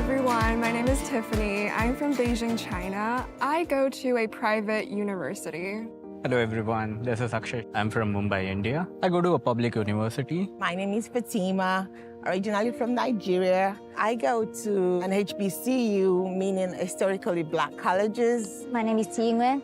everyone. My name is Tiffany. I'm from Beijing, China. I go to a private university. Hello everyone, this is Akshay. I'm from Mumbai, India. I go to a public university. My name is Fatima, originally from Nigeria. I go to an HBCU, meaning historically black colleges. My name is Tingwen,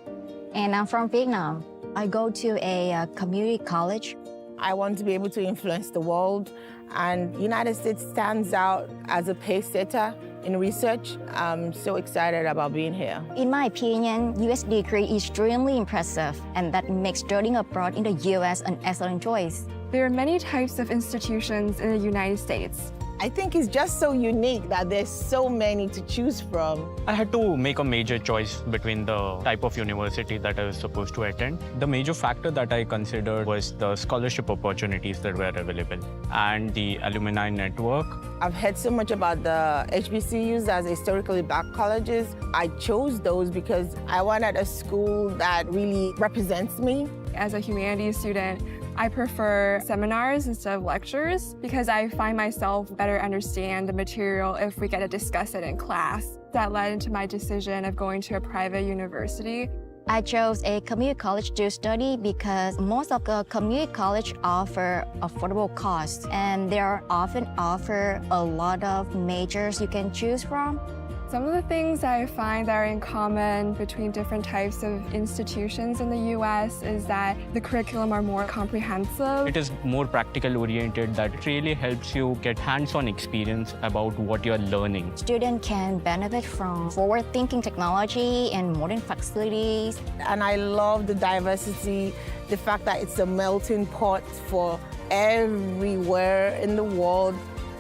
and I'm from Vietnam. I go to a community college. I want to be able to influence the world, and the United States stands out as a pace setter in research. I'm so excited about being here. In my opinion, US degree is extremely impressive, and that makes studying abroad in the US an excellent choice. There are many types of institutions in the United States. I think it's just so unique that there's so many to choose from. I had to make a major choice between the type of university that I was supposed to attend. The major factor that I considered was the scholarship opportunities that were available and the alumni network. I've heard so much about the HBCUs as historically black colleges. I chose those because I wanted a school that really represents me. As a humanities student, I prefer seminars instead of lectures because I find myself better understand the material if we get to discuss it in class. That led into my decision of going to a private university. I chose a community college to study because most of the community college offer affordable costs, and they often offer a lot of majors you can choose from. Some of the things I find that are in common between different types of institutions in the US is that the curriculum are more comprehensive. It is more practical oriented that really helps you get hands-on experience about what you're learning. Students can benefit from forward-thinking technology and modern facilities. And I love the diversity, the fact that it's a melting pot for everywhere in the world.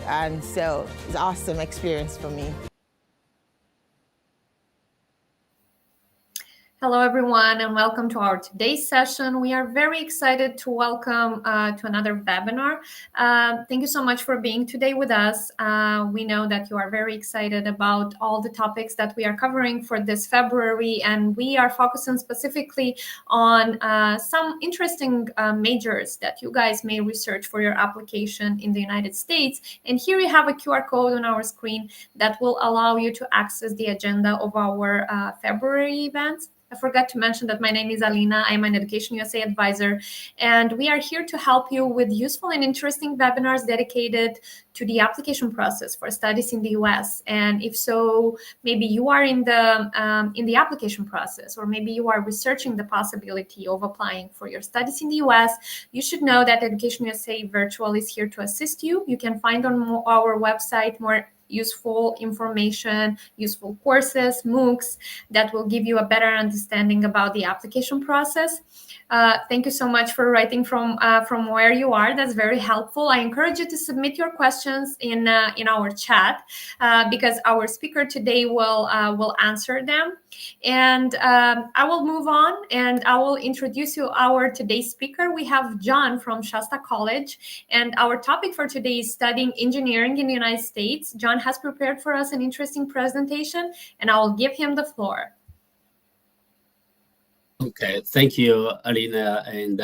And so it's an awesome experience for me. Hello, everyone, and welcome to our today's session. We are very excited to welcome to another webinar. Thank you so much for being today with us. We know that you are very excited about all the topics that we are covering for this February, and we are focusing specifically on some interesting majors that you guys may research for your application in the United States. And here we have a QR code on our screen that will allow you to access the agenda of our February events. I forgot to mention that my name is Alina. I'm an EducationUSA advisor, and we are here to help you with useful and interesting webinars dedicated to the application process for studies in the US. And if so, maybe you are in the application process, or maybe you are researching the possibility of applying for your studies in the US. You should know that EducationUSA Virtual is here to assist you. You can find on our website more useful information, useful courses, MOOCs that will give you a better understanding about the application process. Thank you so much for writing from where you are. That's very helpful. I encourage you to submit your questions in our chat because our speaker today will answer them. And I will move on and I will introduce you our today's speaker. We have John from Shasta College, and our topic for today is studying engineering in the United States. John has prepared for us an interesting presentation, and I will give him the floor. Okay, thank you, Alina and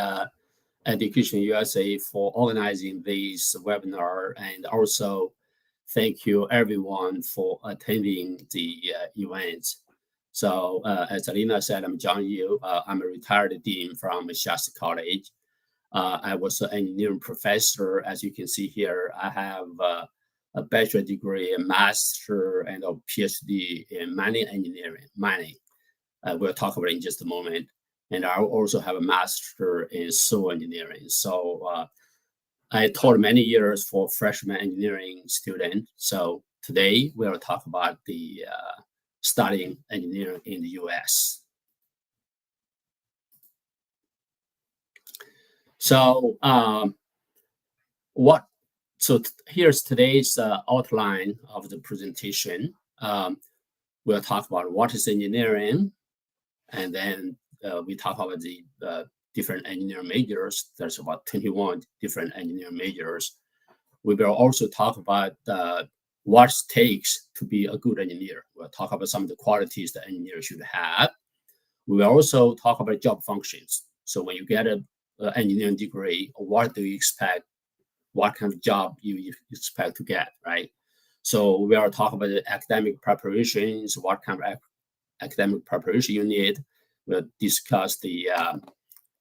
Education USA for organizing this webinar, and also thank you everyone for attending the event. So as Alina said, I'm John Yu. I'm a retired dean from Shasta College. I was an engineering professor. As you can see here, I have a bachelor degree, a master, and a PhD in mining engineering, we'll talk about it in just a moment. And I also have a master in civil engineering. So I taught many years for freshman engineering students. So today we'll talk about the studying engineering in the US. So here's today's outline of the presentation. We'll talk about what is engineering, and then we talk about the different engineering majors. There's about 21 different engineering majors. We will also talk about what it takes to be a good engineer. We'll talk about some of the qualities that engineers should have. We will also talk about job functions. So when you get an engineering degree, what do you expect? What kind of job you expect to get, right? So we are talking about the academic preparations, what kind of academic preparation you need. We'll discuss the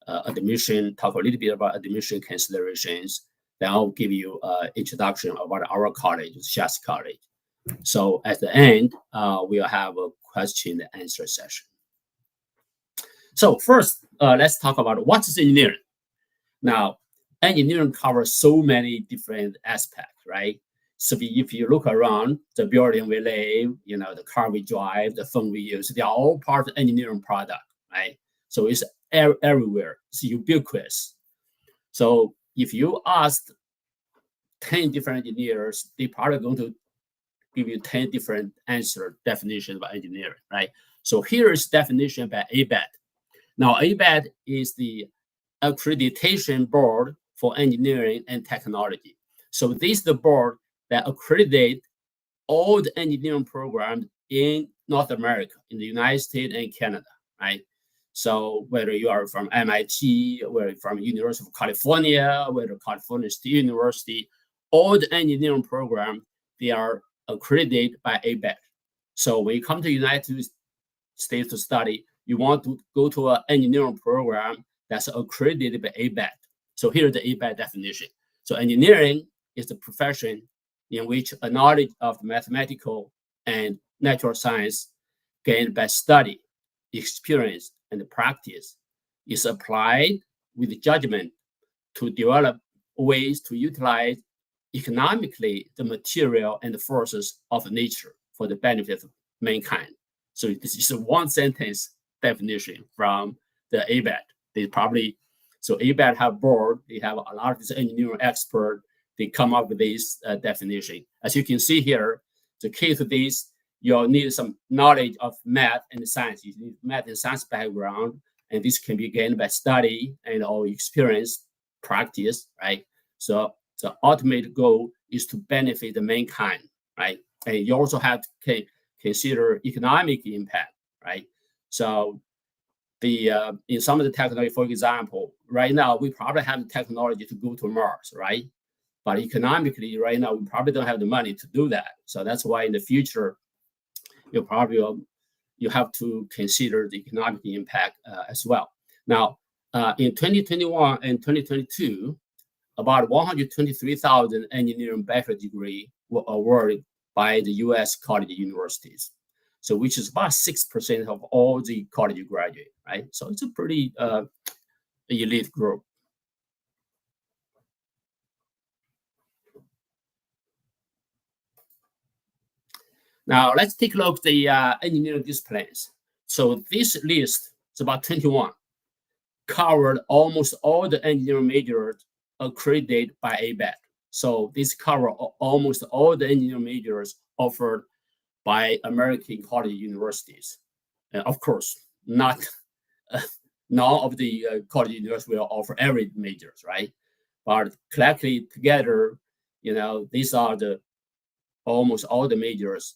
admission, talk a little bit about admission considerations. Then I'll give you an introduction about our college, Shasta College. So at the end, we'll have a question and answer session. So first, let's talk about what is engineering. Now, engineering covers so many different aspects, right? So if you look around, the building we live, the car we drive, the phone we use, they are all part of engineering product, right? So it's everywhere. It's ubiquitous. So if you ask 10 different engineers, they're probably going to give you 10 different answer definitions about engineering, right? So here is definition by ABET. Now, ABET is the accreditation board for engineering and technology. So this is the board that accreditates all the engineering programs in North America, in the United States and Canada, right? So whether you are from MIT, whether you're from University of California, whether California State University, all the engineering programs, they are accredited by ABET. So when you come to the United States to study, you want to go to an engineering program that's accredited by ABET. So here's the ABET definition. So engineering is the profession in which a knowledge of mathematical and natural science gained by study, experience, and practice is applied with judgment to develop ways to utilize economically the material and the forces of nature for the benefit of mankind. So this is a one sentence definition from the ABET. So ABET have board, they have a lot of these engineering experts, they come up with this definition. As you can see here, the key to this, you'll need some knowledge of math and science. You need math and science background, and this can be gained by study and or experience, practice, right? So the ultimate goal is to benefit the mankind, right? And you also have to consider economic impact, right? So in some of the technology, for example, right now we probably have the technology to go to Mars, right? But economically, right now we probably don't have the money to do that. So that's why in the future, you have to consider the economic impact as well. Now, in 2021 and 2022, about 123,000 engineering bachelor degree were awarded by the U.S. college universities. So which is about 6% of all the college graduate, right? So it's a pretty elite group. Now let's take a look at the engineering disciplines. So this list is about 21, covered almost all the engineering majors accredited by ABET. So this covers almost all the engineering majors offered by American college universities. And of course, none of the college universities will offer every majors, right? But collectively together, these are almost all the majors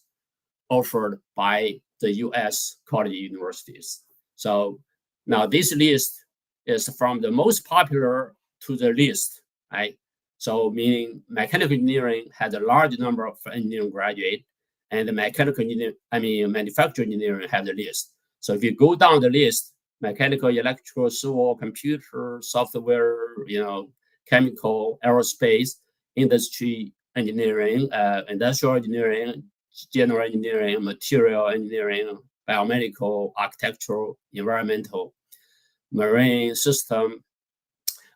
offered by the U.S. college universities. So now this list is from the most popular to the least, right? So meaning mechanical engineering has a large number of engineering graduates, and the manufacturing engineering have the least. So if you go down the list, mechanical, electrical, civil, computer, software, chemical, aerospace, industry engineering, industrial engineering, general engineering, material engineering, biomedical, architectural, environmental, marine system.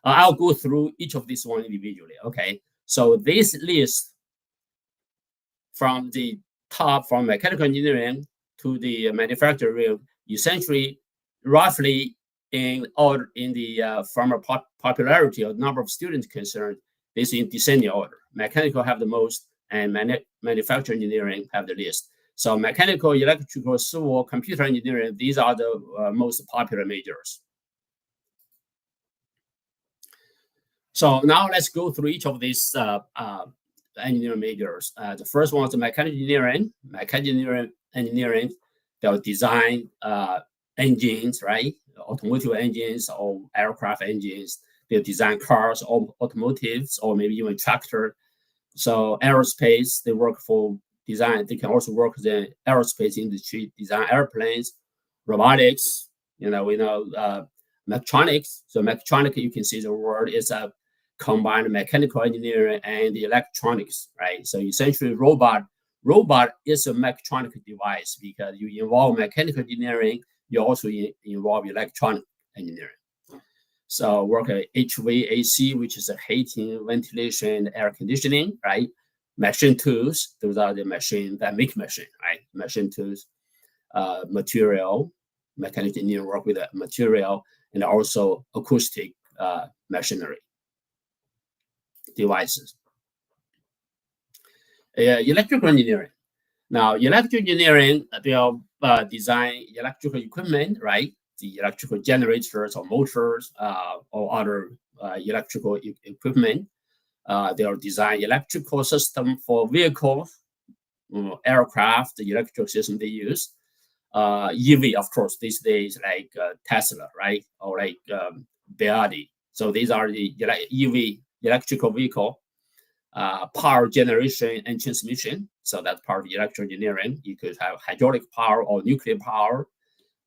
I'll go through each of these one individually, okay? So this list from the top, from mechanical engineering to the manufacturing, essentially, roughly from a popularity or number of students concerned, this is in descending order. Mechanical have the most, and manufacturing engineering have the least. So mechanical, electrical, civil, computer engineering, these are the most popular majors. So now let's go through each of these engineering majors. The first one is mechanical engineering. Mechanical engineering, they'll design engines, right? Automotive engines or aircraft engines. They'll design cars or automotives or maybe even tractor. So aerospace, they work for design. They can also work in the aerospace industry, design airplanes, robotics. We know mechatronics. So mechatronics, you can see the word is a combined mechanical engineering and electronics, right? So essentially, robot is a mechatronic device because you involve mechanical engineering, you also involve electronic engineering. So work at HVAC, which is a heating, ventilation, air conditioning, right? Machine tools, those are the machines that make machine, right? Machine tools, material, mechanical engineering work with the material, and also acoustic machinery devices. Electrical engineering. Now, electrical engineering, they'll design electrical equipment, right? The electrical generators or motors or other electrical equipment. They'll design electrical system for vehicles, aircraft, the electrical system they use. EV, of course, these days like Tesla, right? Or like BYD. So these are the EV, electrical vehicle, power generation and transmission. So that's part of electrical engineering. You could have hydraulic power or nuclear power,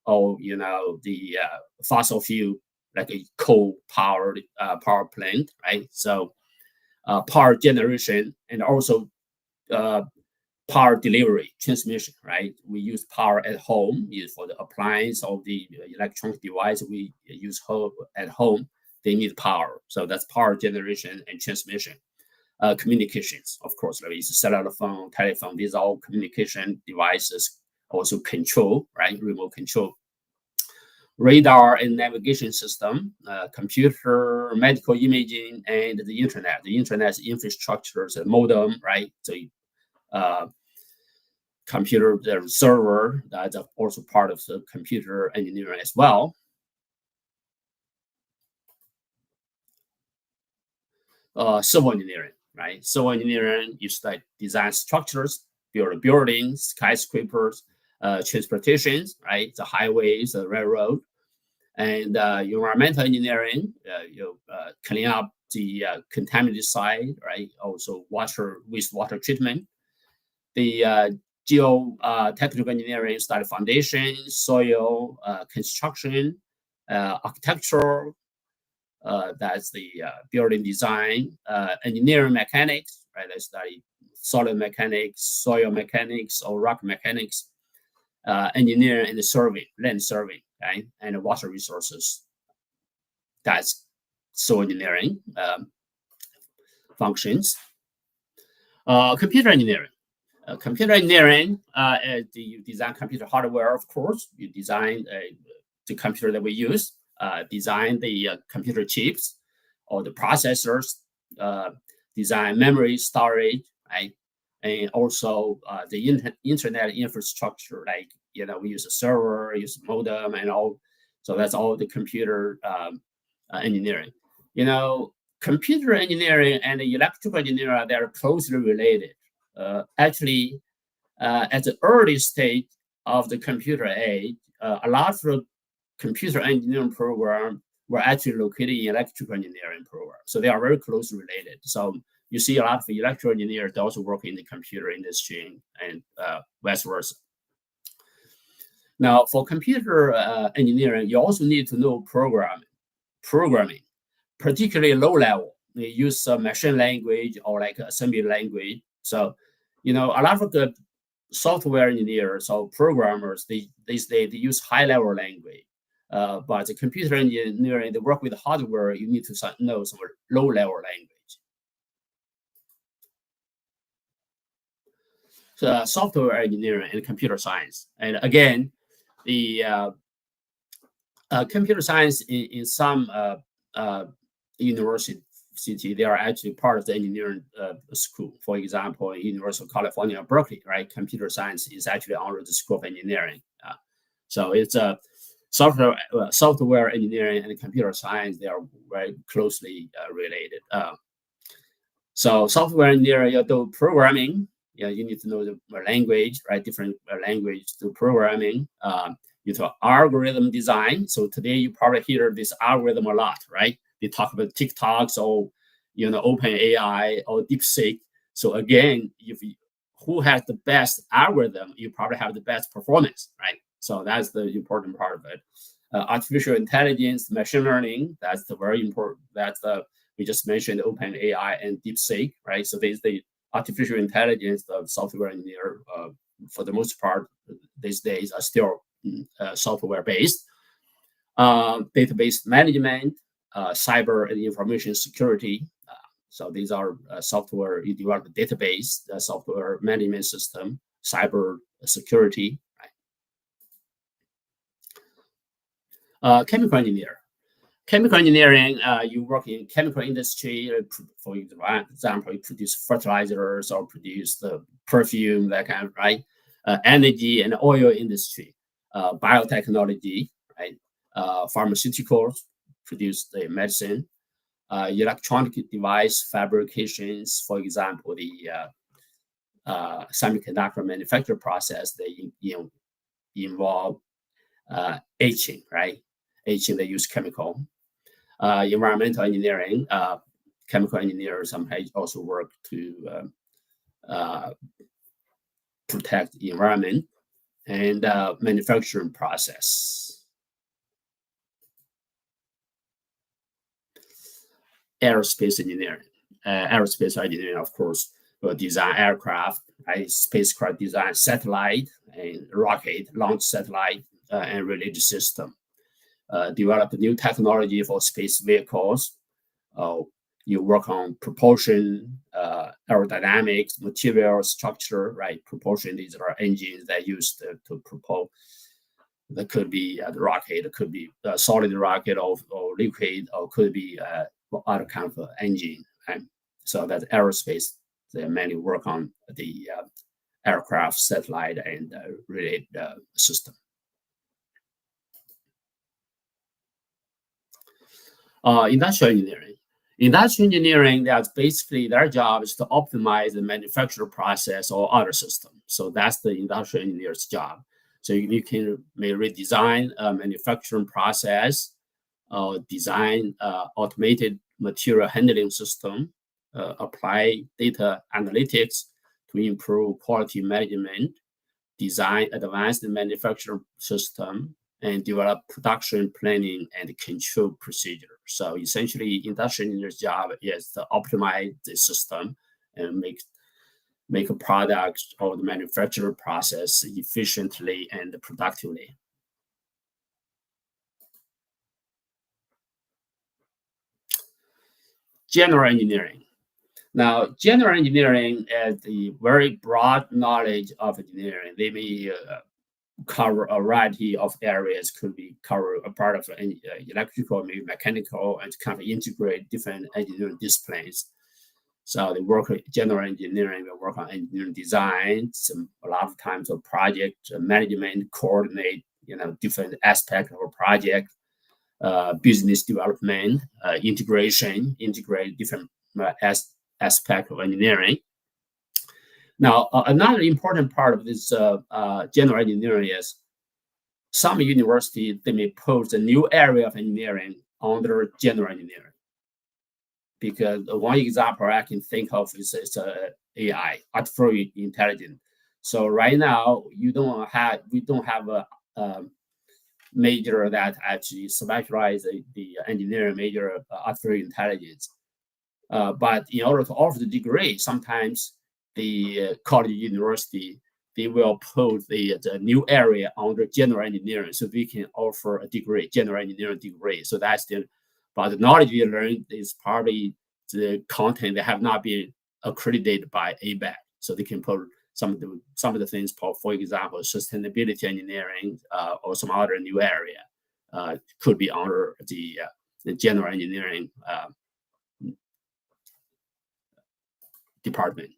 or the fossil fuel, like a coal-powered power plant, right? So power generation and also power delivery, transmission, right? We use power at home, use for the appliance or the electronic device we use at home. They need power, so that's power generation and transmission. Communications, of course, like cellular phone, telephone. These are all communication devices. Also control, right? Remote control. Radar and navigation system, computer, medical imaging, and the internet. The internet's infrastructures, a modem, right? So computer, the server, that's also part of the computer engineering as well. Civil engineering, right? Civil engineering, you study design structures, build buildings, skyscrapers, transportations, right? The highways, the railroad. And environmental engineering, clean up the contaminated site, right? Also wastewater treatment. The geotechnical engineering study foundations, soil, construction, architecture. That's the building design, engineering mechanics, right? They study solid mechanics, soil mechanics, or rock mechanics. Engineering and survey, land survey, right? And water resources. That's soil engineering functions. Computer engineering. Computer engineering, you design computer hardware, of course. You design the computer that we use, design the computer chips or the processors, design memory, storage, right? And also the internet infrastructure, like, we use a server, use a modem, and all. So that's all the computer engineering. Computer engineering and electrical engineering, they're closely related. Actually, at the early stage of the computer age, a lot of the computer engineering programs were actually located in electrical engineering programs. So they are very closely related. So you see a lot of electrical engineers that also work in the computer industry and vice versa. Now, for computer engineering, you also need to know programming, particularly low level. They use machine language or like assembly language. So, a lot of the software engineers or programmers, they use high level language. But the computer engineering, they work with hardware, you need to know some low level language. So software engineering and computer science. And again, the computer science in some university, they are actually part of the engineering school. For example, University of California, Berkeley, right? Computer science is actually under the School of Engineering. So it's a software engineering and computer science, they are very closely related. So software engineering, you do programming. You need to know the language, right? Different language to programming. You do algorithm design. So today you probably hear this algorithm a lot, right? They talk about TikToks or OpenAI or DeepSeek. So again, who has the best algorithm, you probably have the best performance, right? So that's the important part of it. Artificial intelligence, machine learning, that's the very important. We just mentioned OpenAI and DeepSeek, right? So there's the artificial intelligence, the software engineer, for the most part, these days are still software based. Database management, cyber and information security. So these are software, you develop a database, software management system, cyber security, right? Chemical engineer. Chemical engineering, you work in chemical industry, for example, you produce fertilizers or produce the perfume, that kind of, right? Energy and oil industry, biotechnology, right? Pharmaceuticals, produce the medicine, electronic device fabrications, for example, the semiconductor manufacture process, they involve etching, right? Etching, they use chemical. Environmental engineering, chemical engineers sometimes also work to protect the environment, and manufacturing process. Aerospace engineering. Aerospace engineering, of course, will design aircraft, right? Spacecraft design, satellite and rocket, launch satellite and related system. Develop new technology for space vehicles. You work on propulsion, aerodynamics, material structure, right? Propulsion, these are engines that used to propel. That could be the rocket, it could be a solid rocket or liquid, or could be other kind of engine. Right? So that aerospace, they mainly work on the aircraft, satellite, and related system. Industrial engineering. Industrial engineering, that's basically their job is to optimize the manufacturing process or other system. So that's the industrial engineer's job. So you may redesign a manufacturing process, design automated material handling system, apply data analytics to improve quality management, design advanced manufacturing system, and develop production planning and control procedure. So essentially, industrial engineer's job is to optimize the system and make a product or the manufacturing process efficiently and productively. General engineering. Now, general engineering is the very broad knowledge of engineering. They may cover a variety of areas, could be cover a part of electrical, maybe mechanical, and kind of integrate different engineering disciplines. So they work with general engineering, they work on engineering design, a lot of times of project management, coordinate, different aspects of a project, business development, integration, integrate different aspects of engineering. Now, another important part of this general engineering is some universities, they may pose a new area of engineering under general engineering. Because one example I can think of is AI, artificial intelligence. So right now, we don't have a major that actually specializes the engineering major of artificial intelligence. But in order to offer the degree, sometimes the college university, they will put the new area under general engineering, so we can offer a degree, general engineering degree. So that's but the knowledge we learned is probably the content that have not been accredited by ABAC. So they can put some of the things, for example, sustainability engineering or some other new area could be under the general engineering department.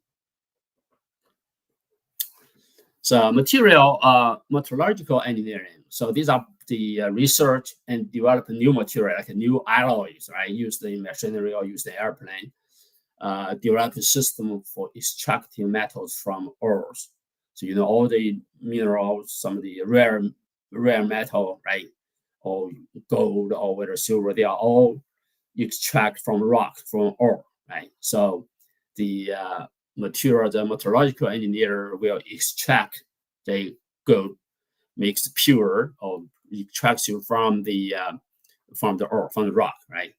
So metallurgical engineering. So these are the research and develop new material, like new alloys, right? Used in machinery or used in airplane. Develop a system for extracting metals from ores. So all the minerals, some of the rare metal, right? Or gold or whether silver, they are all extract from rock, from ore, right? So the material, the metallurgical engineer will extract the gold, makes it pure, or extracts you from the ore, from the rock, right?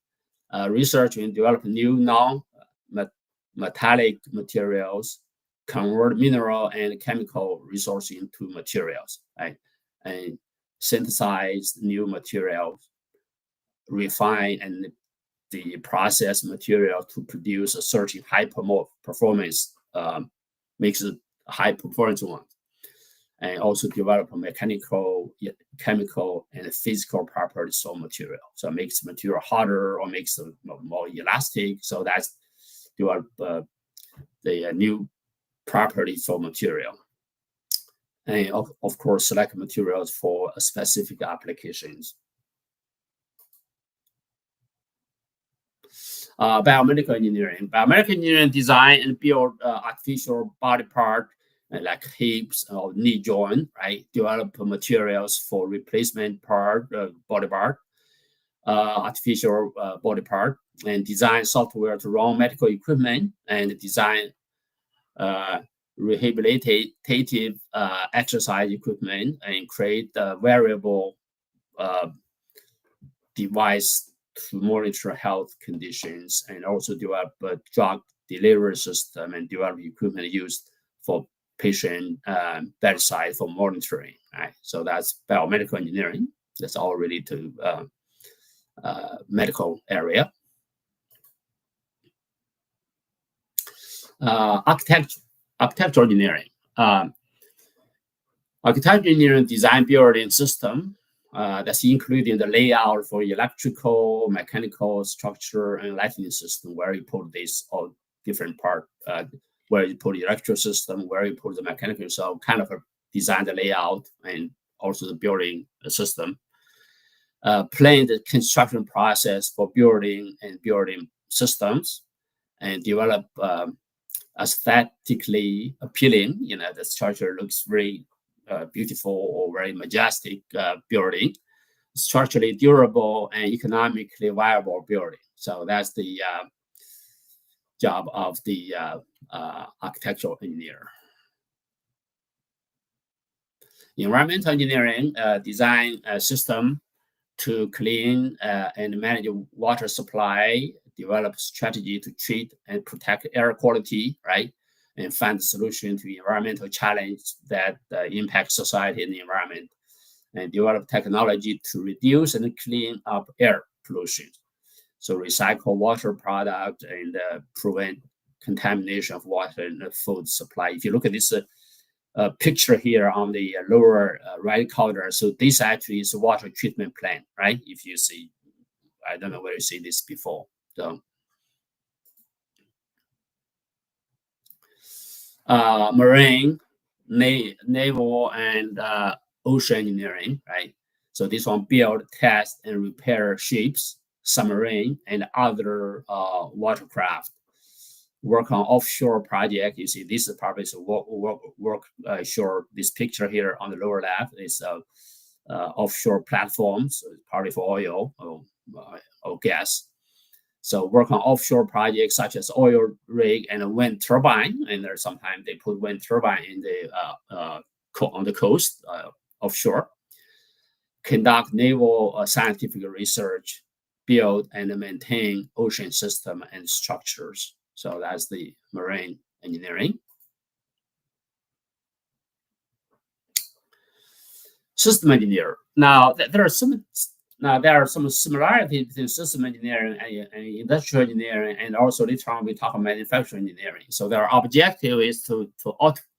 Research and develop new non-metallic materials, convert mineral and chemical resources into materials, right? And synthesize new materials, refine and the process material to produce a certain high performance, makes it a high performance one. And also develop a mechanical, chemical, and physical properties of material. So it makes material harder or makes it more elastic. So that's develop the new properties of material. And of course, select materials for specific applications. Biomedical engineering. Biomedical engineering design and build artificial body part like hips or knee joint, right? Develop materials for replacement part, body part, artificial body part, and design software to run medical equipment and design rehabilitative exercise equipment and create variable device to monitor health conditions, and also develop a drug delivery system and develop equipment used for patient bedside for monitoring, right? So that's biomedical engineering. That's all related to medical area. Architectural engineering. Architectural engineering design building system that's including the layout for electrical, mechanical, structure, and lighting system, where you put this all different part, where you put the electrical system, where you put the mechanical, so kind of design the layout and also the building system. Plan the construction process for building and building systems, and develop aesthetically appealing, the structure looks very beautiful or very majestic building, structurally durable and economically viable building. So that's the job of the architectural engineer. Environmental engineering, design a system to clean and manage water supply, develop strategy to treat and protect air quality, right? And find a solution to environmental challenge that impact society and the environment, and develop technology to reduce and clean up air pollution. So recycle water product and prevent contamination of water and food supply. If you look at this picture here on the lower right corner, so this actually is a water treatment plant, right? If you see, I don't know where you see this before. So marine, naval, and ocean engineering, right? So this one build, test, and repair ships, submarine, and other watercraft. Work on offshore project. You see, this is probably work shore. This picture here on the lower left is offshore platforms, partly for oil or gas. So work on offshore projects such as oil rig and a wind turbine, and there's sometimes they put wind turbine in the on the coast offshore. Conduct naval scientific research, build and maintain ocean system and structures. So that's the marine engineering. System engineer. Now there are some similarities between system engineering and industrial engineering, and also later on we talk about manufacturing engineering. So their objective is to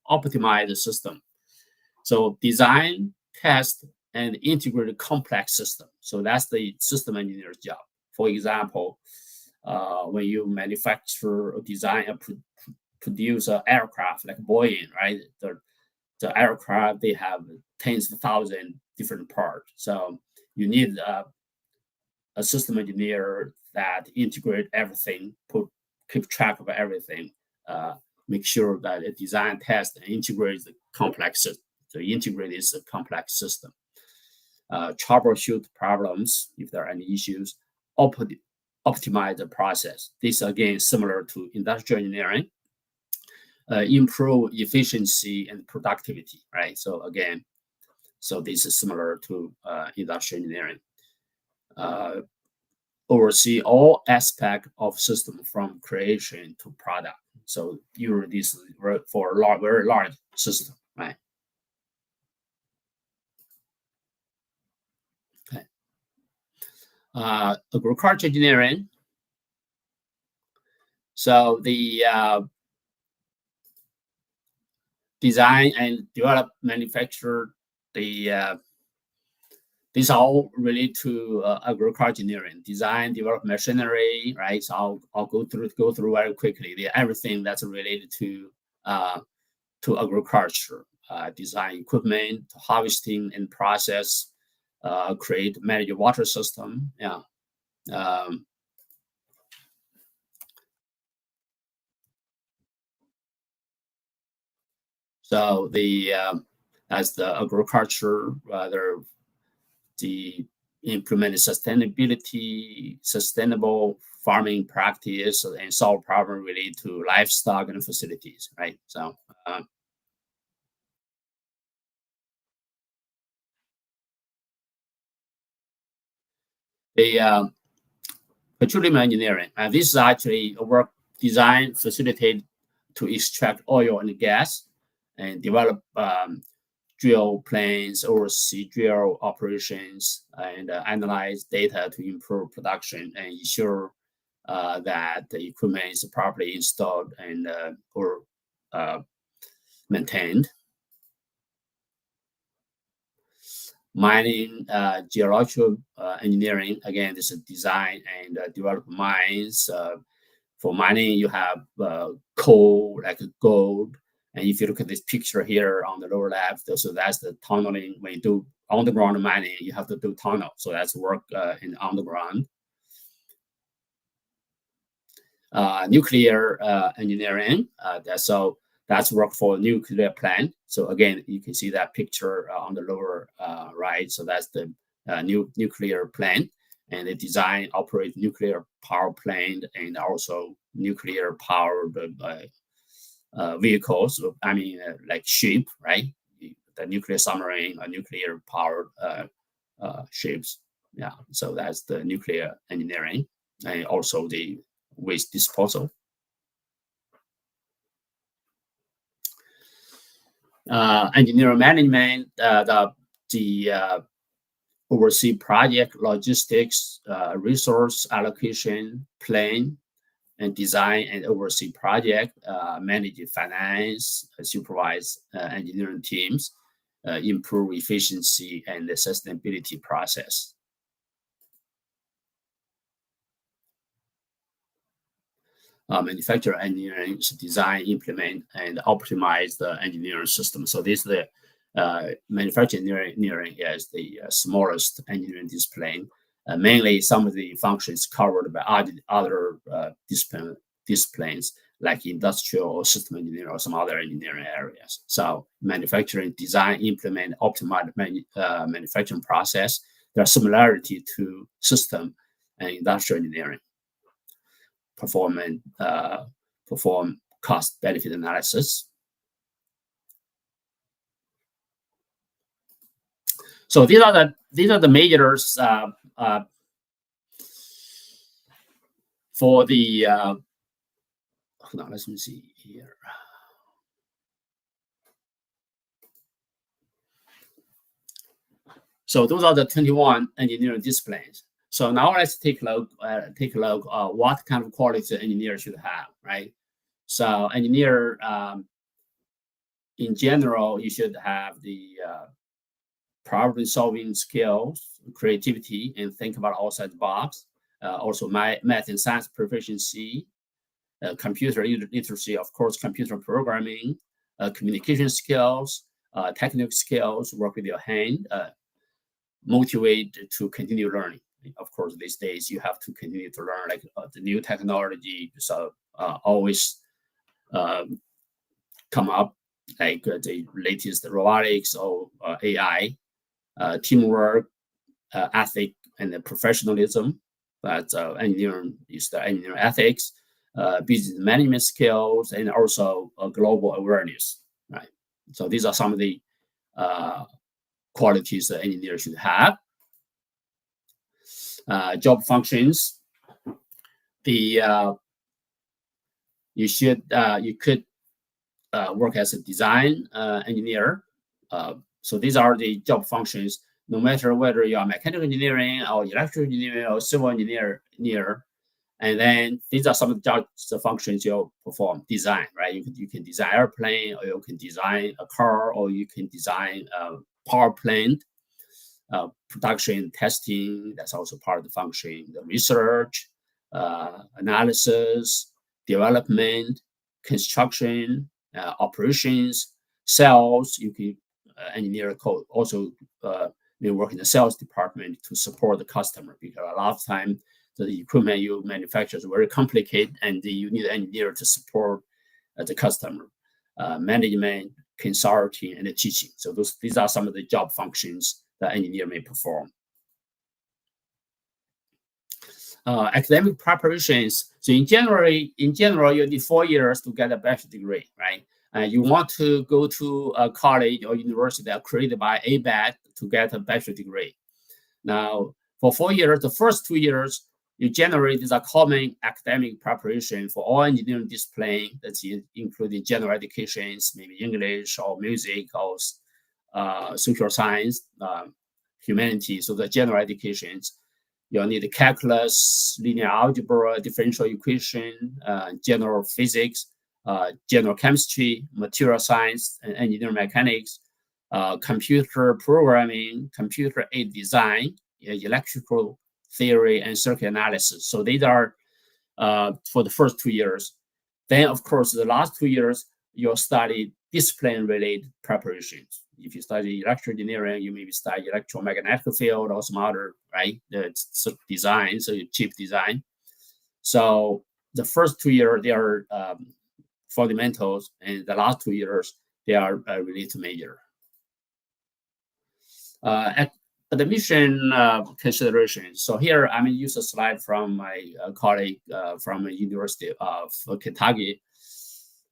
optimize the system. So design, test, and integrate a complex system. So that's the system engineer's job. For example, when you manufacture or design and produce an aircraft like Boeing, right? The aircraft, they have tens of thousands different parts. So you need a system engineer that integrate everything, keep track of everything, make sure that it design, test, and integrate the complex system. So integrate is a complex system. Troubleshoot problems if there are any issues. Optimize the process. This again similar to industrial engineering. improve efficiency and productivity, right? So again, so this is similar to industrial engineering. Oversee all aspects of system from creation to product. So usually this is for a very large system, right? Okay. Agriculture engineering. So the design and develop, manufacture the these are all related to agriculture engineering. Design, develop machinery, right? So I'll go through very quickly. Everything that's related to agriculture, design equipment, harvesting and process, create, manage water system. Yeah. So as the agriculture, the implement sustainability, sustainable farming practice, and solve problem related to livestock and facilities, right? So the petroleum engineering. This is actually a work designed, facilitate to extract oil and gas and develop drill plans, oversee drill operations, and analyze data to improve production and ensure that the equipment is properly installed and or maintained. Mining, geological engineering. Again, this is design and develop mines. For mining, you have coal, like gold. And if you look at this picture here on the lower left, so that's the tunneling. When you do underground mining, you have to do tunnel. So that's work in underground. Nuclear engineering. So that's work for nuclear plant. So again, you can see that picture on the lower right. So that's the nuclear plant, and they design, operate nuclear power plant, and also nuclear powered vehicles. I mean, like ship, right? The nuclear submarine, or nuclear powered ships. Yeah. So that's the nuclear engineering, and also the waste disposal. Engineering management, the oversee project logistics, resource allocation, plan and design and oversee project, manage finance, supervise engineering teams, improve efficiency and the sustainability process. Manufacturer engineering is design, implement, and optimize the engineering system. So this is the manufacturing engineering is the smallest engineering discipline. Mainly, some of the functions covered by other disciplines like industrial or system engineering or some other engineering areas. So manufacturing, design, implement, optimize manufacturing process. There are similarity to system and industrial engineering. Perform cost benefit analysis. So these are the measures for the hold on, let me see here. So those are the 21 engineering disciplines. So now let's take a look what kind of qualities an engineer should have, right? So engineer, in general, you should have the problem-solving skills, creativity, and think about outside the box. Also, math and science proficiency, computer literacy, of course, computer programming, communication skills, technical skills, work with your hand, motivate to continue learning. Of course, these days you have to continue to learn like the new technology. So always come up like the latest robotics or AI, teamwork, ethic, and the professionalism. But engineering is the engineering ethics, business management skills, and also global awareness, right? So these are some of the qualities that engineers should have. Job functions. You could work as a design engineer. So these are the job functions. No matter whether you are mechanical engineering or electrical engineering or civil engineer, and then these are some of the functions you'll perform. Design, right? You can design airplane, or you can design a car, or you can design a power plant. Production, testing, that's also part of the function. The research, analysis, development, construction, operations, sales. You can engineer code. Also, may work in the sales department to support the customer, because a lot of time the equipment you manufacture is very complicated, and you need an engineer to support the customer. Management, consulting, and teaching. So these are some of the job functions that engineer may perform. Academic preparations. So in general, you need 4 years to get a bachelor degree, right? You want to go to a college or university that are created by ABAT to get a bachelor degree. Now, for 4 years, the first 2 years, you generate is a common academic preparation for all engineering discipline, that's including general educations, maybe English or music or social science, humanities. So the general educations, you'll need calculus, linear algebra, differential equation, general physics, general chemistry, material science, and engineering mechanics, computer programming, computer aided design, electrical theory, and circuit analysis. So these are for the first 2 years. Then, of course, the last 2 years, you'll study discipline-related preparations. If you study electrical engineering, you maybe study electromagnetic field or some other, right? It's design, so you chip design. So the first 2 years, they are fundamentals, and the last 2 years, they are related to major. Admission considerations. So here I'm going to use a slide from my colleague from the University of Kentucky.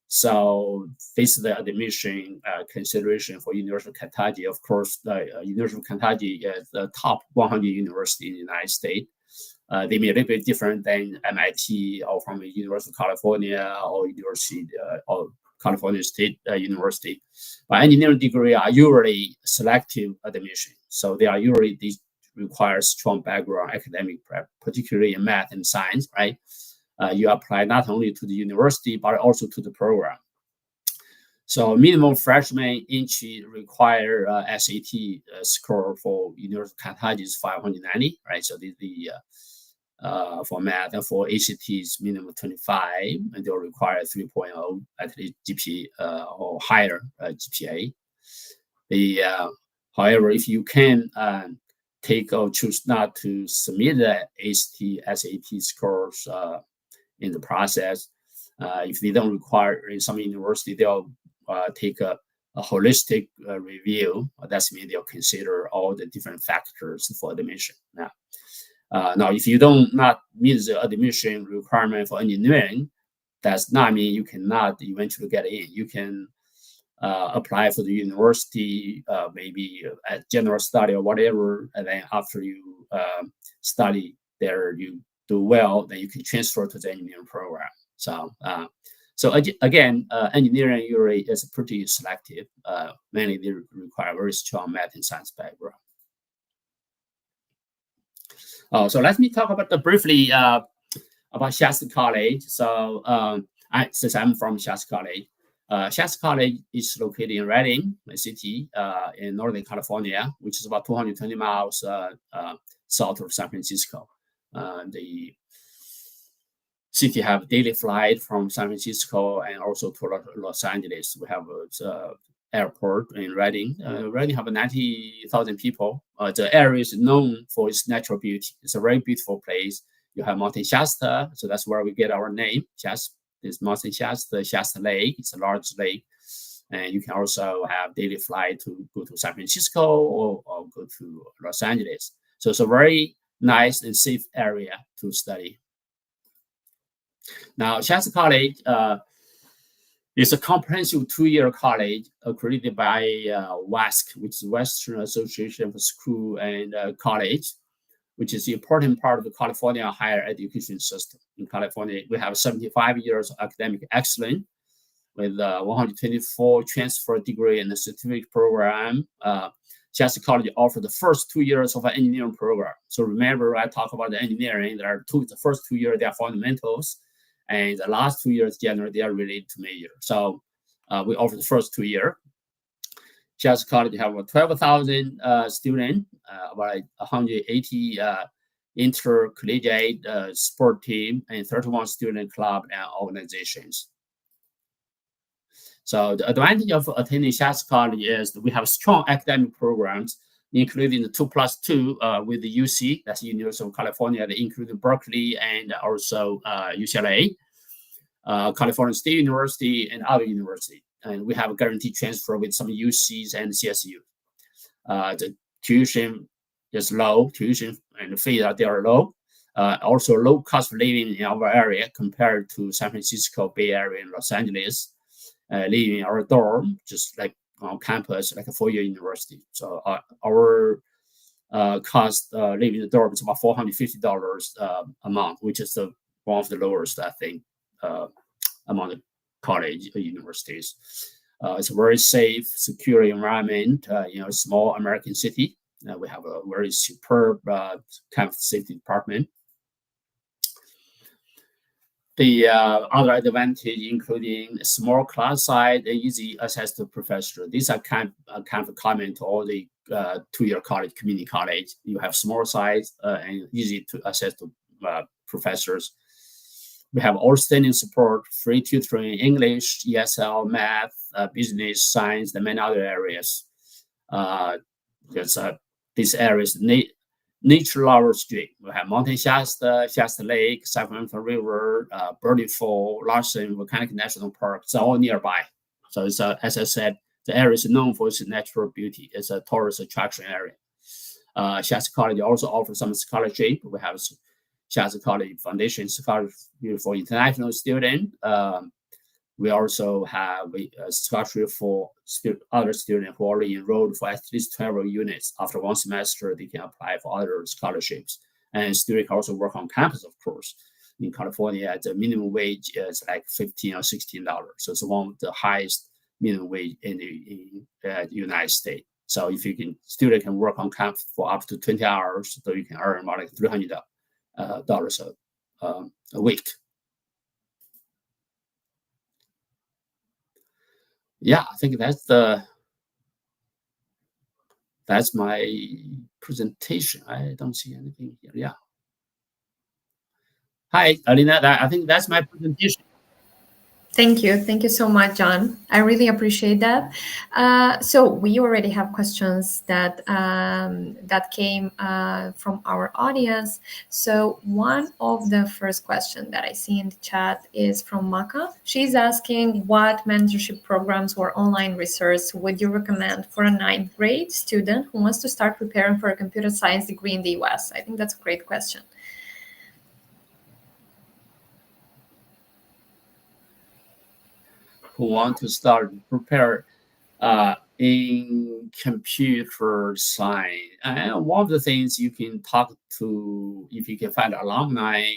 So this is the admission consideration for University of Kentucky. Of course, the University of Kentucky is the top 100 university in the United States. They may be a little bit different than MIT or from the University of California or University or California State University. But engineering degree are usually selective admission. So they require strong background academic prep, particularly in math and science, right? You apply not only to the university, but also to the program. So minimum freshman entry require SAT score for University of Kentucky is 590, right? So for math and for ACT is minimum 25, and they'll require 3.0 at least GPA or higher GPA. However, if you can take or choose not to submit the SAT scores in the process, if they don't require in some university, they'll take a holistic review. That means they'll consider all the different factors for admission. Now, if you not meet the admission requirement for engineering, does not mean you cannot eventually get in. You can apply for the university, maybe a general study or whatever, and then after you study there, you do well, then you can transfer to the engineering program. So again, engineering usually is pretty selective. Mainly they require very strong math and science background. So let me talk about briefly about Shasta College. So since I'm from Shasta College, Shasta College is located in Redding, a city in Northern California, which is about 220 miles south of San Francisco. The city have daily flight from San Francisco and also to Los Angeles. We have an airport in Redding. Redding have 90,000 people. The area is known for its natural beauty. It's a very beautiful place. You have Mountain Shasta, so that's where we get our name. This Mountain Shasta, Shasta Lake. It's a large lake. And you can also have daily flight to go to San Francisco or go to Los Angeles. So it's a very nice and safe area to study. Now, Shasta College is a comprehensive 2-year college accredited by WASC, which is Western Association for School and College, which is the important part of the California higher education system. In California, we have 75 years of academic excellence with 124 transfer degree and a certificate program. Shasta College offers the first 2 years of an engineering program. So remember, I talk about the engineering. The first 2 years, they are fundamentals. And the last 2 years, generally, they are related to major. So we offer the first 2 years. Shasta College have 12,000 students, about 180 intercollegiate sport team, and 31 student club and organizations. So the advantage of attending Shasta College is that we have strong academic programs, including the 2+2 with the UC, that's the University of California, that include Berkeley and also UCLA, California State University, and other universities. And we have a guaranteed transfer with some UCs and CSU. The tuition is low, tuition and the fees they are low. Also low cost of living in our area compared to San Francisco, Bay Area, and Los Angeles. Living in our dorm, just like on campus, like a 4-year university. So our cost living in the dorm is about $450 a month, which is one of the lowest, I think, among the college universities. It's a very safe, secure environment. Small American city. We have a very superb campus safety department. The other advantage, including small class size and easy access to professors. These are kind of common to all the 2-year college, community college. You have small size and easy to access to professors. We have outstanding support, free tutoring, English, ESL, math, business, science, and many other areas. Because these areas nature lover street. We have Mountain Shasta, Shasta Lake, Sacramento River, Burning Fall, Larson Volcanic National Park. It's all nearby. So it's as I said, the area is known for its natural beauty. It's a tourist attraction area. Shasta College also offers some scholarship. We have Shasta College Foundation Scholarship for international students. We also have a scholarship for other students who already enrolled for at least 12 units. After one semester, they can apply for other scholarships. And students can also work on campus, of course. In California, the minimum wage is like $15 or $16. So it's one of the highest minimum wage in the United States. So if student can work on campus for up to 20 hours, so you can earn about like $300 a week. Yeah, I think that's my presentation. I don't see anything here. Yeah. Hi, Alina. I think that's my presentation. Thank you. Thank you so much, John. I really appreciate that. So we already have questions that came from our audience. So one of the first questions that I see in the chat is from Maka. She's asking, what mentorship programs or online research would you recommend for a 9th grade student who wants to start preparing for a computer science degree in the US? I think that's a great question. Who want to start prepare in computer science. And one of the things you can talk to, if you can find alumni,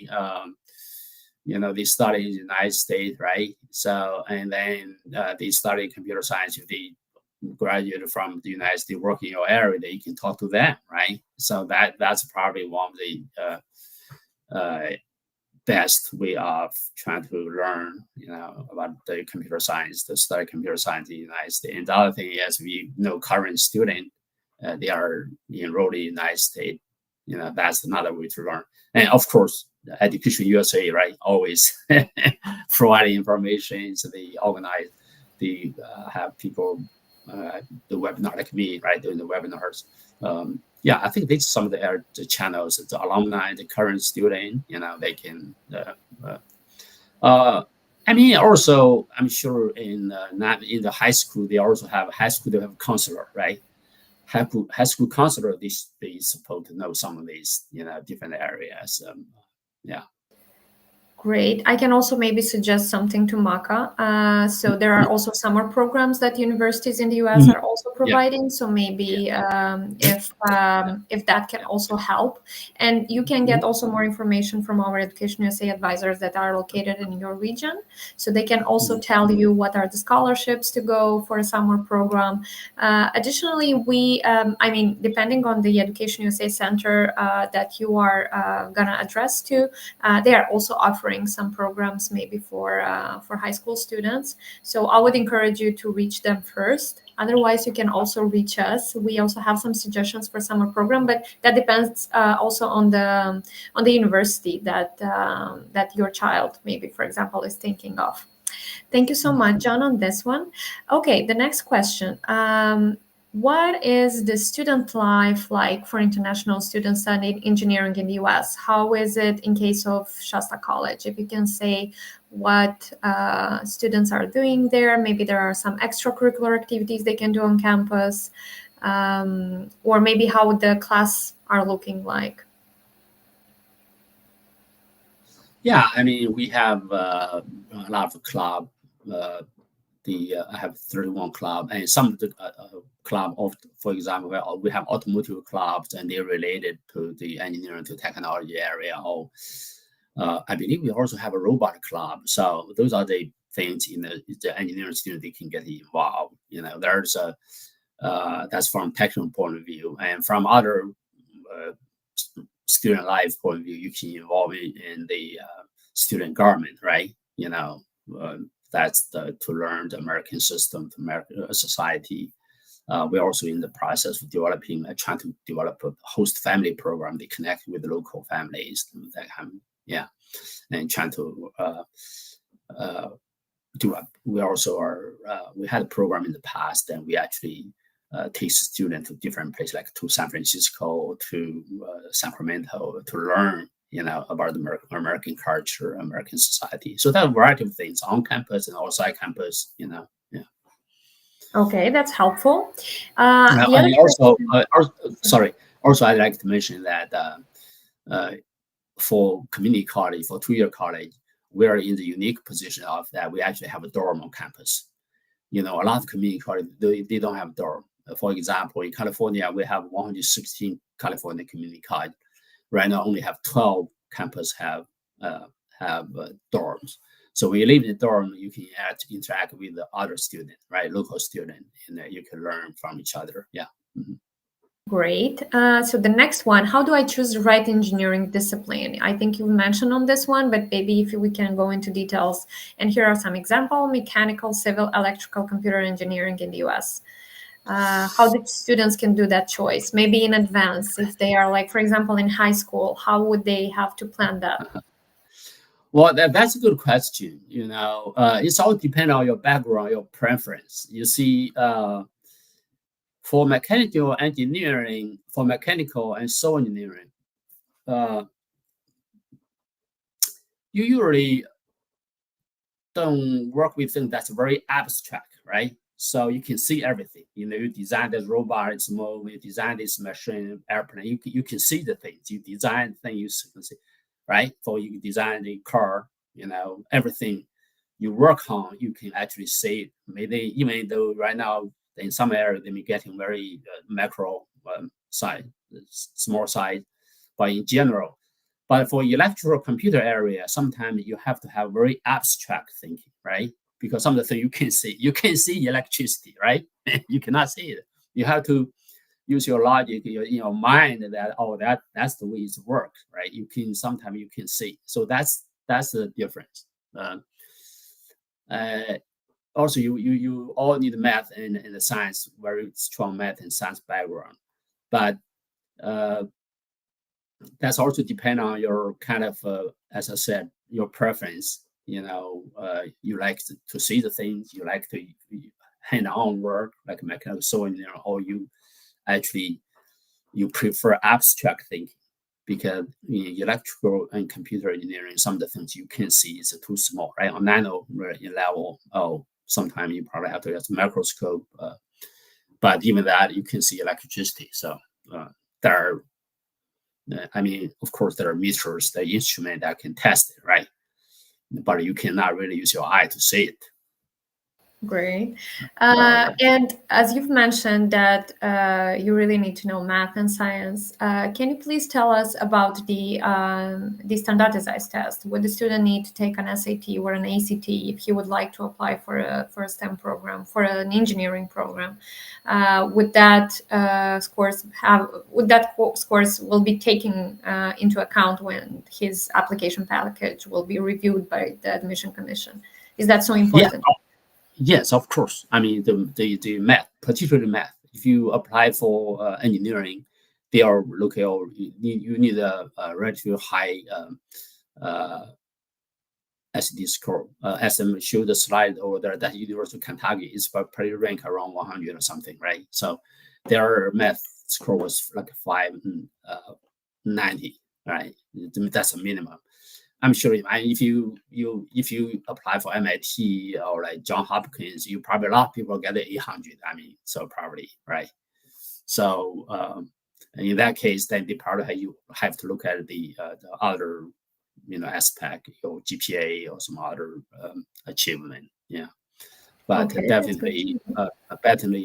they study in the United States, right? So, and then they study computer science. If they graduate from the United States, work in your area, then you can talk to them, right? So that's probably one of the best way of trying to learn, about the computer science, to study computer science in the United States. And the other thing is, we know current student, they are enrolled in the United States. That's another way to learn. And of course, EducationUSA, right? Always providing information. So they organize, they have people, the webinar like me, right? Doing the webinars. Yeah, I think these are some of the channels, the alumni, the current student, they can. Also, I'm sure in the high school, they also have they have a counselor, right? High school counselor, they supposed to know some of these, different areas. Yeah. Great. I can also maybe suggest something to Maka. So there are also summer programs that universities in the US are also providing. So maybe if that can also help, and you can get also more information from our Education USA advisors that are located in your region. So they can also tell you what are the scholarships to go for a summer program. Additionally, I mean, depending on the Education USA center that you are gonna address to, they are also offering some programs maybe for high school students. So I would encourage you to reach them first. Otherwise, you can also reach us. We also have some suggestions for summer program, but that depends also on the university that your child maybe, for example, is thinking of. Thank you so much, John, on this one. Okay, the next question. What is the student life like for international students studying engineering in the US? How is it in case of Shasta College? If you can say what students are doing there, maybe there are some extracurricular activities they can do on campus, or maybe how the class are looking like. Yeah, I mean, we have a lot of club. I have 31 club, and some of the club of, for example, we have automotive clubs, and they're related to the engineering to technology area. Or I believe we also have a robot club. So those are the things in the engineering student they can get involved. You know, there's a that's from technical point of view, and from other student life point of view, you can involve in the student government, right? You know, that's to learn the American system, the American society. We're also in the process of developing, trying to develop a host family program. They connect with the local families, that and trying to do. We also are. We had a program in the past, and we actually take students to different places, like to San Francisco, to Sacramento, to learn, about the American culture, American society. So that variety of things on campus and outside campus, Okay, that's helpful. Also, I'd like to mention that for community college, for 2-year college, we are in the unique position of that we actually have a dorm on campus. A lot of community college, they don't have dorm. For example, in California, we have 116 California community college. Right now, only have 12 campus have dorms. So when you live in a dorm, you can interact with the other student, right? Local student, and you can learn from each other. Yeah. Mm-hmm. Great. So the next one, how do I choose the right engineering discipline? I think you mentioned on this one, but maybe if we can go into details. And here are some examples: mechanical, civil, electrical, computer engineering in the US. How the students can do that choice, maybe in advance, if they are, like, for example, in high school, how would they have to plan that? Well, that's a good question. It's all depend on your background, your preference. You see, for mechanical engineering, for mechanical and civil engineering, you usually don't work with things that's very abstract, right? So you can see everything. You design this robot, it's move. You design this machine, airplane. You can see the things. You design things, you can see, right? So you design the car. Everything you work on, you can actually see it. Maybe even though right now in some areas they may be getting very macro size, small size, but in general. But for electrical computer area, sometimes you have to have very abstract thinking, right? Because some of the things you can see electricity, right? You cannot see it. You have to use your logic, your mind that that's the way it works, right? Sometimes you can see. So that's the difference. Also, you all need math and the science, very strong math and science background, but that's also depend on your kind of, as I said, your preference. You like to see the things, you like to hand-on work, like mechanical sewing, or you prefer abstract thinking, because in electrical and computer engineering, some of the things you can see is too small, right? On nano level, sometimes you probably have to use a microscope, but even that, you can see electricity. So there are, of course, there are meters, the instrument that can test it, right? but you cannot really use your eye to see it. Great. And as you've mentioned that you really need to know math and science, can you please tell us about the standardized test? Would the student need to take an SAT or an ACT if he would like to apply for a STEM program, for an engineering program? Would that scores will be taken into account when his application package will be reviewed by the admission commission? Is that so important? Yeah. Yes, of course. I mean, the math, particularly math. If you apply for engineering, they are looking. You need a relatively high SAT score. As I showed the slide over there, that University of Kentucky is probably ranked around 100 or something, right? So their math score was like 590, right? That's a minimum. I'm sure if you apply for MIT or like Johns Hopkins, you probably a lot of people get 800. I mean, so probably, right? So in that case, then the part you have to look at the other aspect, your GPA or some other achievement. Yeah, but Okay, definitely,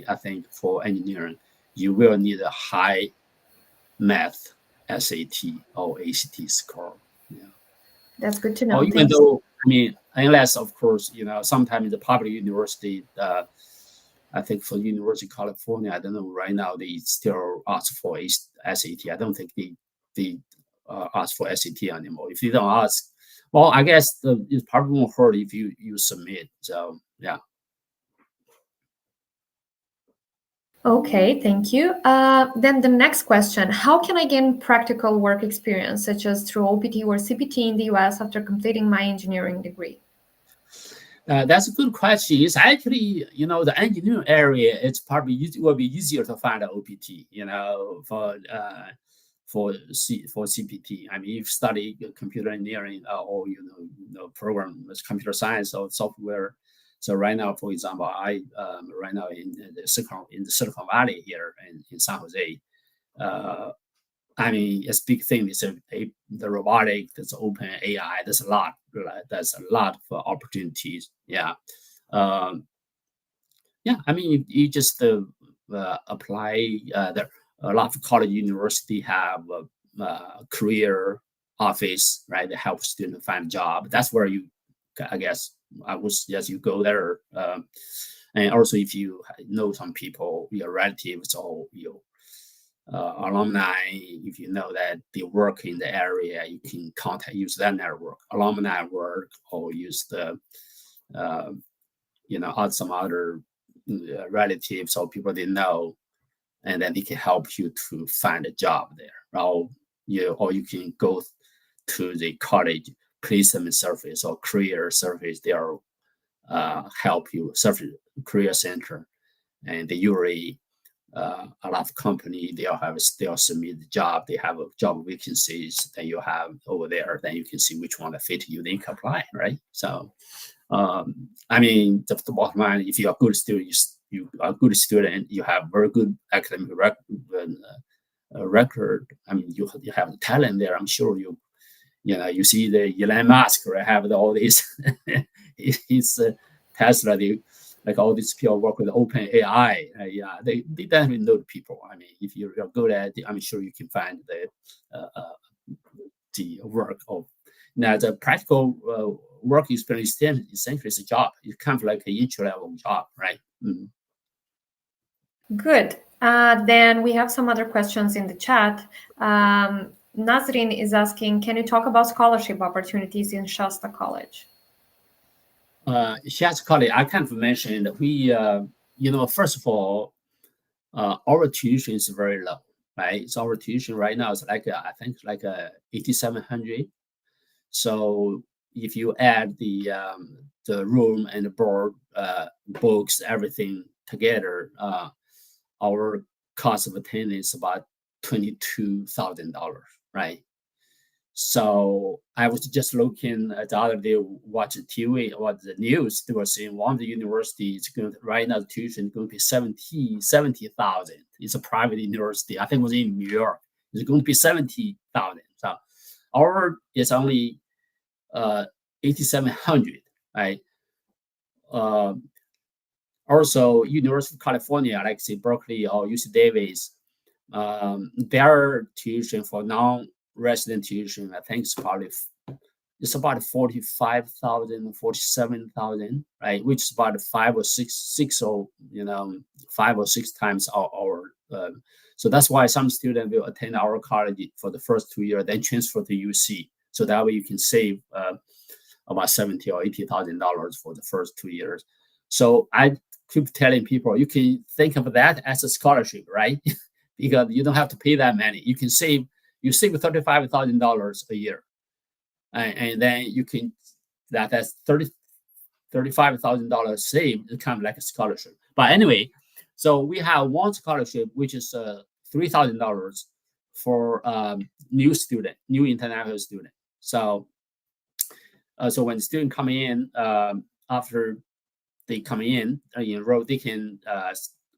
I think for engineering, you will need a high math SAT or ACT score. Yeah. That's good to know. Or even though, I mean, unless, of course, sometimes the public university, I think for University of California, I don't know, right now they still ask for SAT. I don't think they ask for SAT anymore. If you don't ask, well, I guess it probably won't hurt if you submit. So, yeah. Okay, thank you. Then the next question, how can I gain practical work experience, such as through OPT or CPT in the US after completing my engineering degree? That's a good question. It's actually, the engineering area, it's probably will be easier to find an OPT, for CPT. I mean, if you study computer engineering or, program with computer science or software. So right now, for example, I right now in the Silicon Valley here in San Jose. I mean, it's big thing is the robotic. There's open AI. There's a lot. There's a lot of opportunities. Yeah, yeah. I mean, you just apply. There a lot of college university have a career office, right? That help students find a job. That's where I guess I would suggest you go there. And also, if you know some people, your relatives or your alumni, if you know that they work in the area, you can use that network, alumni work, or use the, some other relatives or people they know, and then they can help you to find a job there. Or you can go to the college placement service or career service. They are help you service career center, and they usually a lot of company they'll submit the job. They have a job vacancies that you have over there. Then you can see which one that fit you. Then you can apply, right? So, I mean, the bottom line, if you are a good student, you are a good student. You have very good academic record. I mean, you have the talent there. I'm sure you see the Elon Musk, right? Have all these, his Tesla. Like all these people work with open AI. Yeah, they definitely know the people. I mean, if you're good at it, I'm sure you can find the work of. Now, the practical work experience essentially is a job. It's kind of like an entry-level job, right? Mm-hmm. Good. Then we have some other questions in the chat. Nazrin is asking, can you talk about scholarship opportunities in Shasta College? Shasta College, I kind of mentioned we, first of all, our tuition is very low, right? So our tuition right now is like, I think like 8,700. So if you add the room and the board, books, everything together, our cost of attendance is about $22,000, right? So I was just looking the other day, watching TV, what the news, they were saying one of the universities right now the tuition is going to be 70,000. It's a private university. I think it was in New York. It's going to be 70,000. So our is only $8,700, right? Also, University of California, like say Berkeley or UC Davis, their tuition for non-resident tuition, I think it's about 45,000, 47,000, right? Which is about five or six times our. So that's why some students will attend our college for the first 2 years, then transfer to UC. So that way you can save about $70,000 or $80,000 for the first 2 years. So I keep telling people, you can think of that as a scholarship, right? Because you don't have to pay that many. You save $35,000 a year. And then you can, that's $35,000 saved, it kind of like a scholarship. But anyway, so we have one scholarship, which is $3,000 for new international student. So when the student come in, after they come in, enroll, they can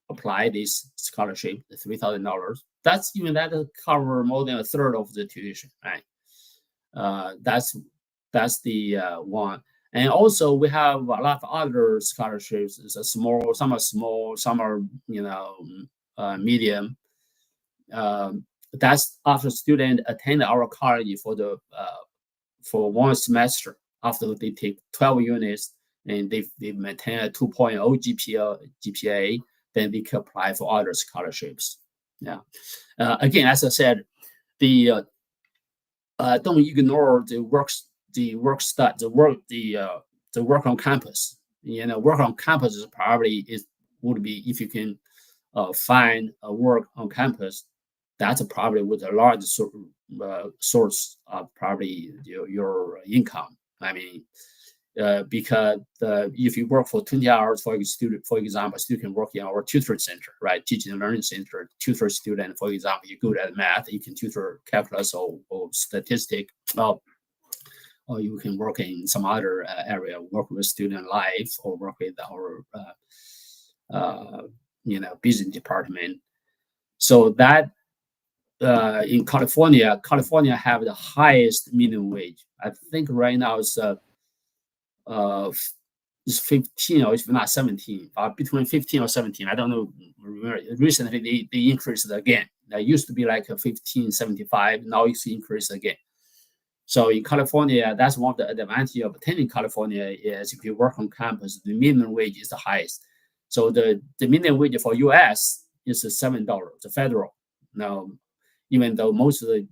apply this scholarship, the $3,000. That cover more than a third of the tuition, right? That's the one. And also we have a lot of other scholarships. Some are small, some are medium. That's after student attend our college for one semester. After they take 12 units and they maintain a 2.0 GPA, then they can apply for other scholarships. Yeah. Again, as I said, don't ignore the work on campus. Work on campus is probably would be, if you can find a work on campus, that's probably with a large source of probably your income. I mean, because if you work for 20 hours for example, student can work in our tutor center, right? Teaching and learning center, tutor student, for example, you're good at math, you can tutor calculus or statistics, or you can work in some other area, work with student life, or work with our business department. So that in California have the highest minimum wage. I think right now it's 15 or if not 17, between 15 or 17. I don't know. Recently they increased it again. That used to be like a 15.75. Now it's increased again. So in California, that's one of the advantages of attending California is if you work on campus, the minimum wage is the highest. So the minimum wage for US is $7, the federal. Now, even though most of the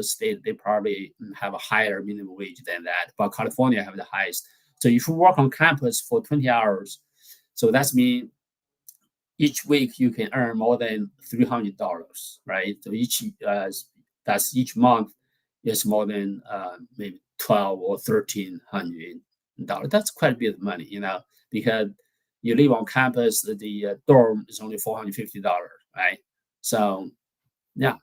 states, they probably have a higher minimum wage than that, but California have the highest. So if you work on campus for 20 hours, so that's mean each week you can earn more than $300, right? So that's each month is more than maybe $1,200 or $1,300. That's quite a bit of money, because you live on campus, the dorm is only $450, right? So, yeah.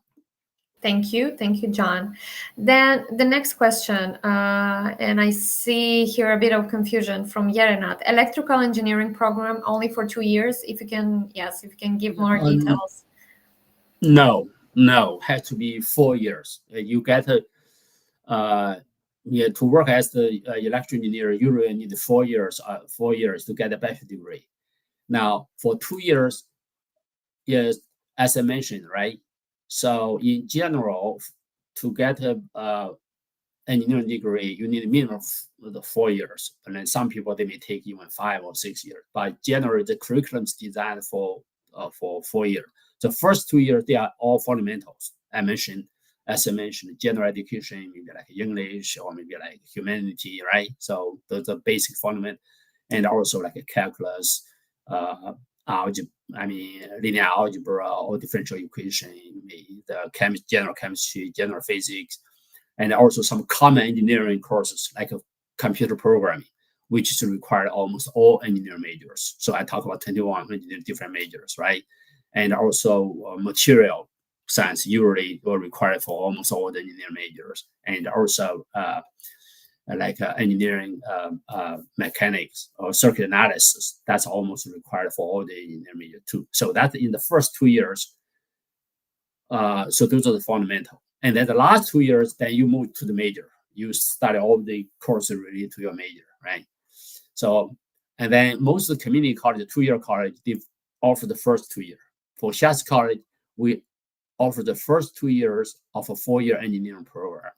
Thank you, John. Then the next question, and I see here a bit of confusion from Yerenat. Electrical engineering program only for 2 years. If you can give more details. No, has to be 4 years. You get to work as the electrical engineer. You really need 4 years to get a bachelor degree. Now, for 2 years, yes, as I mentioned, right? So in general, to get a engineering degree, you need a minimum of 4 years. And then some people, they may take even 5 or 6 years. But generally, the curriculum is designed for 4 years. The first 2 years, they are all fundamentals. As I mentioned, general education, maybe like English or maybe like humanity, right? So those are basic fundamental, and also like a calculus, linear algebra or differential equation, the general chemistry, general physics, and also some common engineering courses like computer programming, which is required almost all engineering majors. So I talk about 21 different majors, right? And also material science usually will require for almost all the engineering majors, and also engineering mechanics or circuit analysis, that's almost required for all the engineering majors too. So that's in the first 2 years. So those are the fundamental. And then the last 2 years, then you move to the major. you study all the courses related to your major, right? So, and then most of the community college, 2-year college, they offer the first 2 years. For Shasta College, we offer the first 2 years of a 4-year engineering program.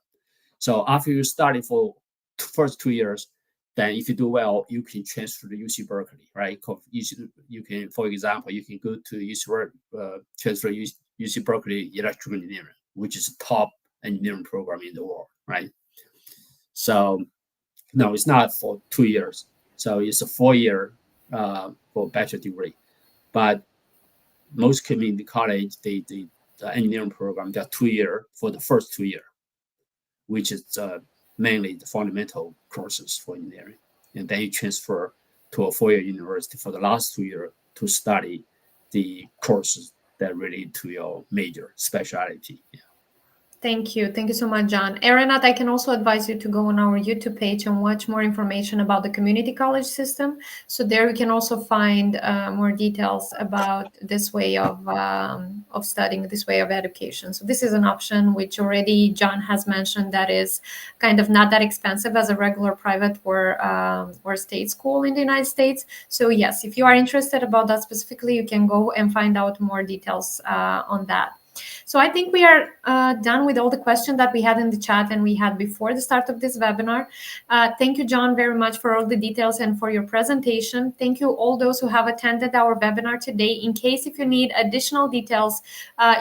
So after you study for first 2 years, then if you do well, you can transfer to UC Berkeley, right? You can, for example, you can go to transfer UC Berkeley electrical engineering, which is the top engineering program in the world, right? So no, it's not for 2 years. So it's a 4-year for bachelor degree. But most community college, the engineering program, they're 2 years for the first 2 years, which is mainly the fundamental courses for engineering. And then you transfer to a 4-year university for the last 2 years to study the courses that relate to your major specialty. Yeah. Thank you. Thank you so much, John. Renat, I can also advise you to go on our YouTube page and watch more information about the community college system. So there you can also find more details about this way of studying, this way of education. So this is an option which already John has mentioned that is kind of not that expensive as a regular private or state school in the United States. So yes, if you are interested about that specifically, you can go and find out more details on that. So I think we are done with all the questions that we had in the chat and we had before the start of this webinar. Thank you, John, very much for all the details and for your presentation. Thank you all those who have attended our webinar today. In case if you need additional details,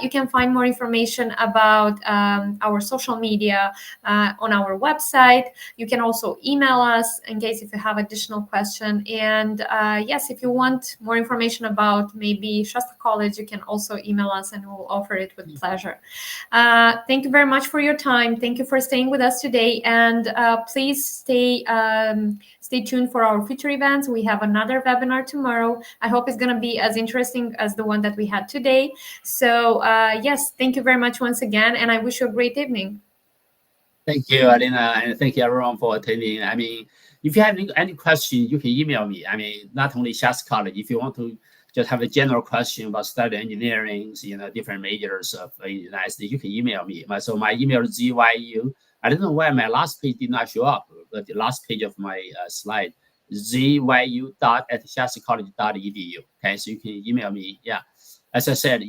you can find more information about our social media on our website. You can also email us in case if you have additional question. And yes, if you want more information about maybe Shasta College, you can also email us and we'll offer it with pleasure. Thank you very much for your time. Thank you for staying with us today. And please stay tuned for our future events. We have another webinar tomorrow. I hope it's going to be as interesting as the one that we had today. So yes, thank you very much once again. And I wish you a great evening. Thank you, Alina, and thank you everyone for attending. I mean, if you have any question, you can email me. I mean, not only Shasta College, if you want to just have a general question about study engineering, different majors of the United States, you can email me. So my email is ZYU. I don't know why my last page did not show up, but the last page of my slide, zyu.@shastacollege.edu. Okay, so you can email me. Yeah, as I said,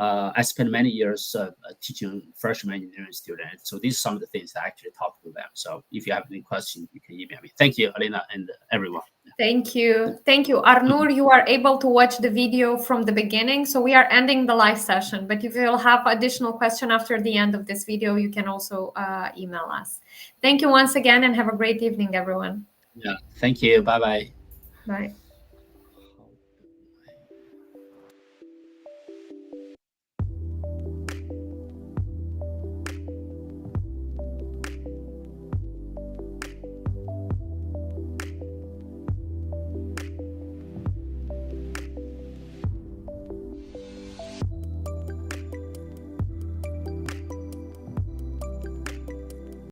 I spent many years teaching freshman engineering students. So these are some of the things I actually talk to them. So if you have any questions, you can email me. Thank you, Alina, and everyone. Thank you. Thank you. Arnur, you are able to watch the video from the beginning. So we are ending the live session. But if you'll have additional question after the end of this video, you can also email us. Thank you once again and have a great evening, everyone. Yeah, thank you. Bye-bye. Bye.